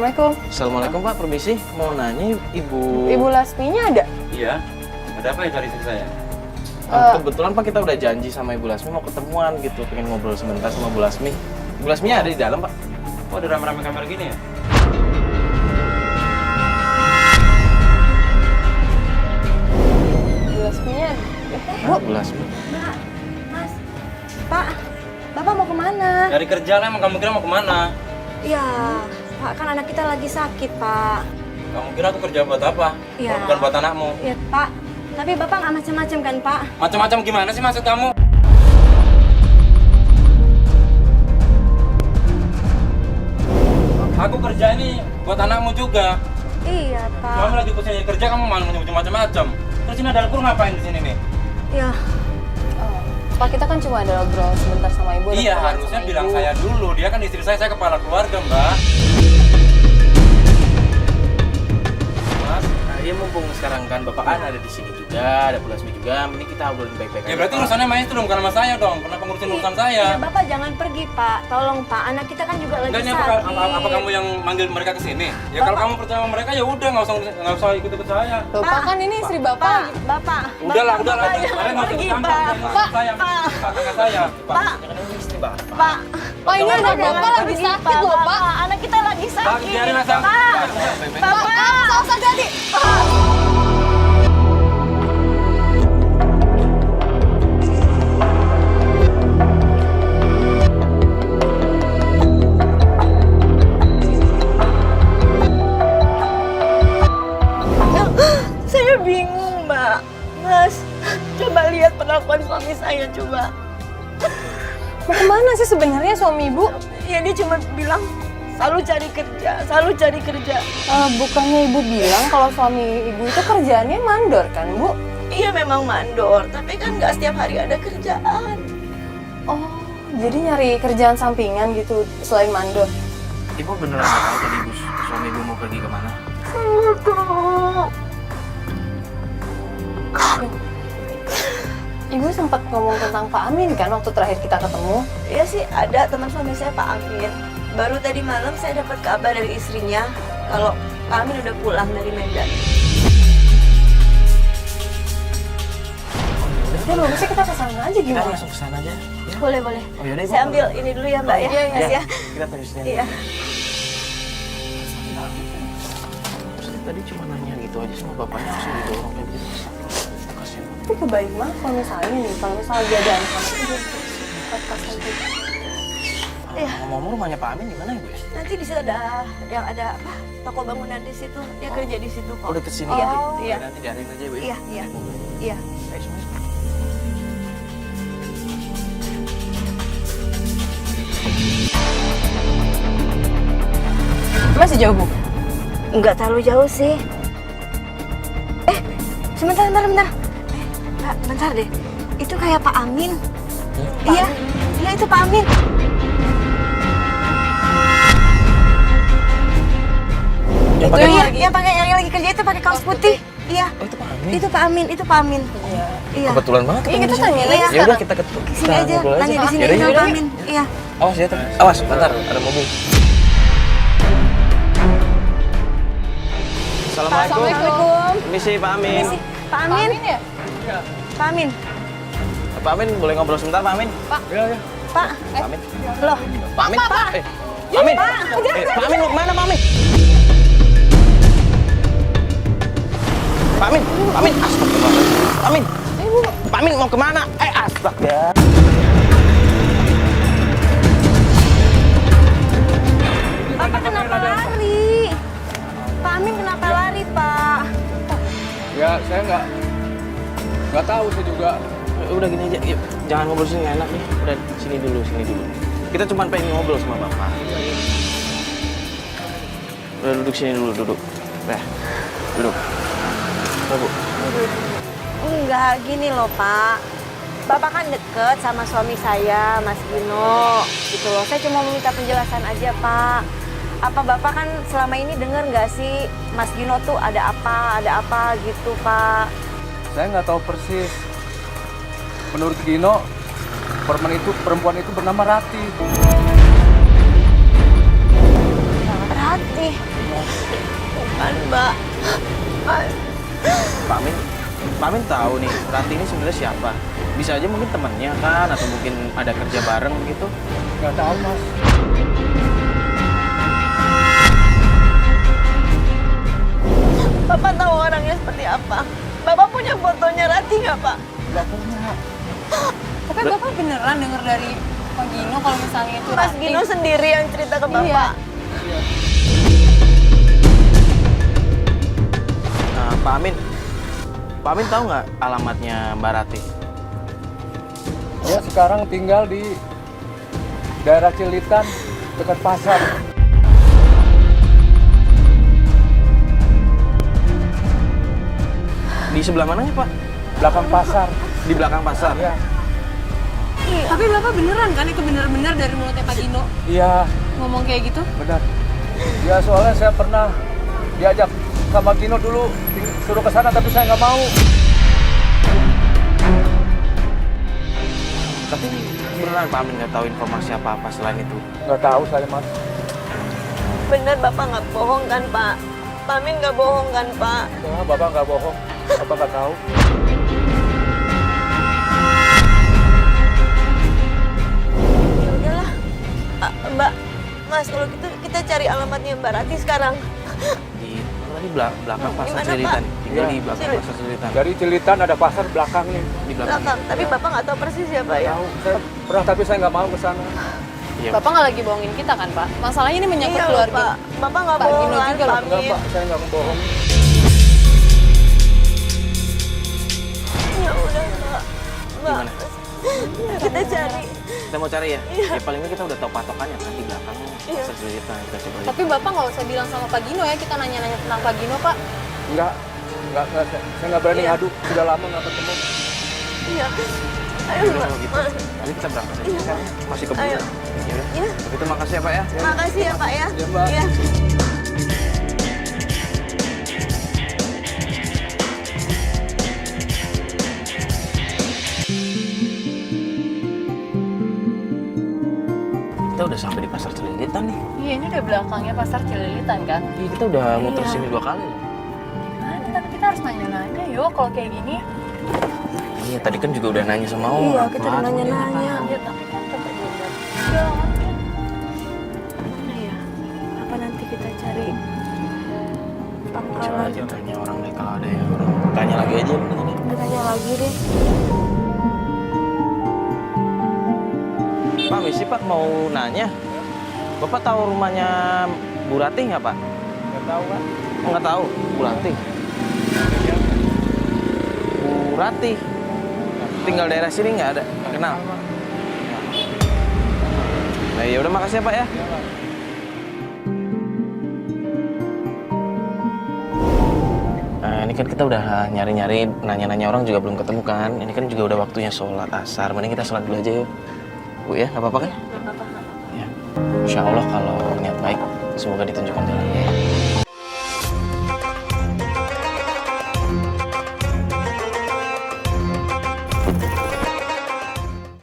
Assalamualaikum. Assalamualaikum Pak, permisi. Mau nanya Ibu Lasminya ada? Iya. Ada apa ya dari istri saya? Kebetulan Pak kita udah janji sama Ibu Lasmi mau ketemuan gitu, pengen ngobrol sebentar sama Bu Lasmi. Ibu Lasminya ada di dalam Pak. Kok ada rame-rame kamar gini ya? Ibu Lasminya ada? Bu Lasmi. Mbak, Mas, Pak, Bapak mau kemana? Dari kerja lah, emang kamu kira mau kemana? Ya, Pak, kan anak kita lagi sakit, Pak. Kamu kira aku kerja buat apa? Iya. Kalau bukan buat anakmu. Ya, Pak, tapi Bapak nggak macam-macam kan, Pak? Macam-macam gimana sih maksud kamu? Aku kerja ini buat anakmu juga. Iya, Pak. Kamu lagi pusing nyari kerja, kamu malah nyebut macam-macam. Terus ini ada Al-Qur ngapain di sini nih? Ya, Pak, kita kan cuma ada ngobrol sebentar sama Ibu. Iya, ada harusnya sama bilang Ibu. saya dulu. Dia kan istri saya kepala keluarga, Mbak. Mas, Ya mumpung sekarang kan Bapak kan ada di sini juga, ada Bu Lasmi juga. Mending kita obrolin baik-baik ya aja, berarti Pak. urusannya sama itu dong, bukan sama saya dong. Kenapa ngurusin urusan saya? ya, Bapak jangan pergi, Pak. Tolong, Pak. Anak kita kan juga lagi Enggak, ini sakit. apa kamu yang manggil mereka ke sini? Ya kalau Bapak- kamu percaya sama mereka ya udah nggak usah ikut saya. Loh, Pak, kan ini istri Bapak. Pak, Bapak. Udahlah, Bapak udahlah. jangan Kalian nggak usah pergi, ikut Pak. campur dengan saya, kakak saya. Pak, Jangan ini istri Bapak. Pak. Pak, ini anak Jangan Bapak lagi pergi, sakit loh, Pak. Anak kita lagi Pak, sakit. biarin aja. Pak. Bapak. Usah jadi. Saya bingung, Mbak. Mas, coba lihat perlakuan suami saya, coba. Mau kemana sih sebenarnya suami Ibu? Ya, dia cuma bilang selalu cari kerja, selalu cari kerja. Bukannya Ibu bilang kalau suami Ibu itu kerjaannya mandor kan, Bu? Iya memang mandor, tapi kan nggak setiap hari ada kerjaan. Oh, jadi nyari kerjaan sampingan gitu selain mandor. Ibu beneran nggak tahu tadi suami Ibu mau pergi kemana? Nggak tahu. Ibu sempat ngomong tentang Pak Amin kan waktu terakhir kita ketemu. Iya sih, ada teman suami saya Pak Amin. Baru tadi malam saya dapat kabar dari istrinya kalau Pak Amin udah pulang dari Medan. Ya bagusnya kita kesana aja Kita gimana? langsung ke sana aja. Ya? Boleh, boleh. Oh, yaudah, Ibu. Saya ambil ini dulu ya, Mbak ya. Iya, iya, Mas, ya. Kita tunggu sini. Iya. Terus tadi cuma nanya gitu aja sama bapaknya langsung didorong kayak gitu. Kasian. Tapi kebaik banget kalau misalnya nih, kalau misalnya dia ada anak-anak itu dia kasihan gitu. Iya. Ngomong-ngomong rumahnya Pak Amin di mana Ibu ya? Nanti di situ ada yang ada apa? Toko bangunan di situ. Dia kerja di situ kok. Oh, deket sini. Iya, ya? iya. Nanti diarahin aja Ibu ya. Iya, iya. Iya. Ayo semua. Masih jauh, Bu? Nggak terlalu jauh sih. Sebentar, bentar. Mbak, bentar deh. Itu kayak Pak Amin. Iya, iya itu Pak Amin. Yang Itu pakai yang Iya, lagi- yang pakai yang lagi kerja itu pakai kaos putih. Iya, Oh, itu Pak Amin. itu Pak Amin, itu Pak Amin. Iya. Iya. Kebetulan banget Iya, ketemu kita di sini. tanya Iya. aja Ya udah kita ketemu. Di sini aja, ngobrol tanya di sini Yaudah, aja yaudah. Pak Amin. Iya. Awas ya, awas, bentar, ada mobil. Assalamualaikum. Assalamualaikum. Permisi Pak Amin. Sih, Pak Amin. ya? Pak Amin. Pak Amin boleh ngobrol sebentar Pak Amin? Pak. Iya, iya. Pak. Pak Amin. Loh, Pak Amin. Pak. Pak Amin. Pak Amin mau kemana Pak Amin? Pak Amin. Pak Amin. Astagfirullahaladzim. Pak Amin. Pak Amin mau kemana? Astaga. Bapak kenapa lari? Pak Amin kenapa lari, Pak? Ya, saya nggak tahu saya juga. Udah gini aja, yuk. Jangan ngobrol sini nggak enak nih. Udah sini dulu, sini dulu. Kita cuma pengen ngobrol sama Bapak. Udah duduk sini dulu, duduk. Nah, duduk. Udah, Bu. Enggak, gini loh, Pak. Bapak kan deket sama suami saya, Mas Gino. Gitu loh, saya cuma mau minta penjelasan aja, Pak. Apa Bapak kan selama ini denger nggak sih Mas Gino tuh ada apa gitu, Pak? Saya nggak tahu persis. Menurut Gino, perempuan itu bernama Ratih. Ratih. Bukan, Mbak. Pak Amin, Pak Amin tahu nih, Ranti ini sebenarnya siapa? Bisa aja mungkin temannya kan, atau mungkin ada kerja bareng gitu. Nggak tahu, Mas. Bapak tahu orangnya seperti apa? Bapak punya fotonya Ranti nggak, Pak? Nggak punya. Tapi Bapak beneran denger dari Pak Gino kalau misalnya itu Mas Ranti? Gino sendiri yang cerita ke Bapak. Nah, Pak Amin tahu nggak alamatnya Mbak Rati? Dia sekarang tinggal di daerah Cilitan, dekat pasar. Di sebelah mananya Pak? Belakang pasar. Di belakang pasar. Iya. Tapi Bapak beneran kan itu bener-bener dari mulutnya Pak Gino Iya, ngomong kayak gitu? benar. Ya soalnya saya pernah diajak sama Gino dulu suruh ke sana tapi saya nggak mau. Tapi beneran Pak Amin nggak tahu informasi apa-apa selain itu? Nggak tahu saya, Mas. Bener Bapak nggak bohong kan, Pak? Pak Amin nggak bohong kan, Pak? Ya, Bapak nggak bohong. Bapak nggak tahu. Ya udahlah. Mbak, Mas, kalau gitu kita cari alamatnya Mbak Rati sekarang. Di belakang pasar Gimana, Cilitan. Pak? Tinggal di Iya. belakang pasar Cilitan. Dari Cilitan ada pasar belakang nih. Di belakang. Belakang. Tapi Bapak nggak tahu persis siapa ya? Tahu. Saya pernah tapi saya nggak mau ke sana. Iya. Bapak nggak lagi bohongin kita kan, Pak? Masalahnya ini menyangkut Iya, keluarga. Pak. Bapak nggak Pak bohong Gino kan, juga loh. Pak Enggak, Amin? Pak. Saya nggak membohong. Ya udah, Mbak. Mbak, Gimana? kita cari. Kita mau cari ya? Iya. Ya paling nggak kita udah tahu patokannya kan di belakang Iya. pasar Cilitan. Kita coba lihat. Tapi Bapak nggak usah bilang sama Pak Gino ya, kita nanya-nanya tentang Pak Gino, Pak. Enggak. Saya nggak berani Iya. ngadu. Sudah lama nggak ketemu. Iya. Ayo, Yaudah Mbak. kalau gitu. Mas. Nanti kita berangkat aja Iya. sekarang. Masih kebun. Ayo. Yaudah. Iya. Begitu makasih ya Pak ya. Makasih ya, Pak ya. Iya, Mbak. Iya. Kita udah sampai di pasar Celilitan nih. Iya, ini udah belakangnya pasar Cililitan kan? Iya, kita udah muter sini 2 kali loh. Gimana? Tapi kita harus nanya-nanya yuk kalau kayak gini. Iya, tadi kan juga udah nanya sama Om. Iya, kita udah nanya-nanya. Ya, tapi kan tetap belum dapat jalan. Mana ya? Apa nanti kita cari Coba pangkalan? aja tanya orang deh kalau ada yang orang. Tanya lagi aja mendingan ya. Kita tanya lagi deh. Pak, misi Pak mau nanya. Bapak tahu rumahnya Bu Rati nggak Pak? Nggak tahu kan? Oh, nggak tahu, Bu Rati. Bu Rati. Tinggal daerah sini nggak ada? Nggak kenal? Nah, ya udah makasih ya Pak ya. Ini kan kita udah nyari-nyari, nanya-nanya orang juga belum ketemu kan. Ini kan juga udah waktunya sholat asar. Mending kita sholat dulu aja yuk. Bu ya, nggak apa-apa kan? Nggak apa-apa, nggak apa-apa. Ya. Insya Allah kalau niat baik, semoga ditunjukkan jalannya.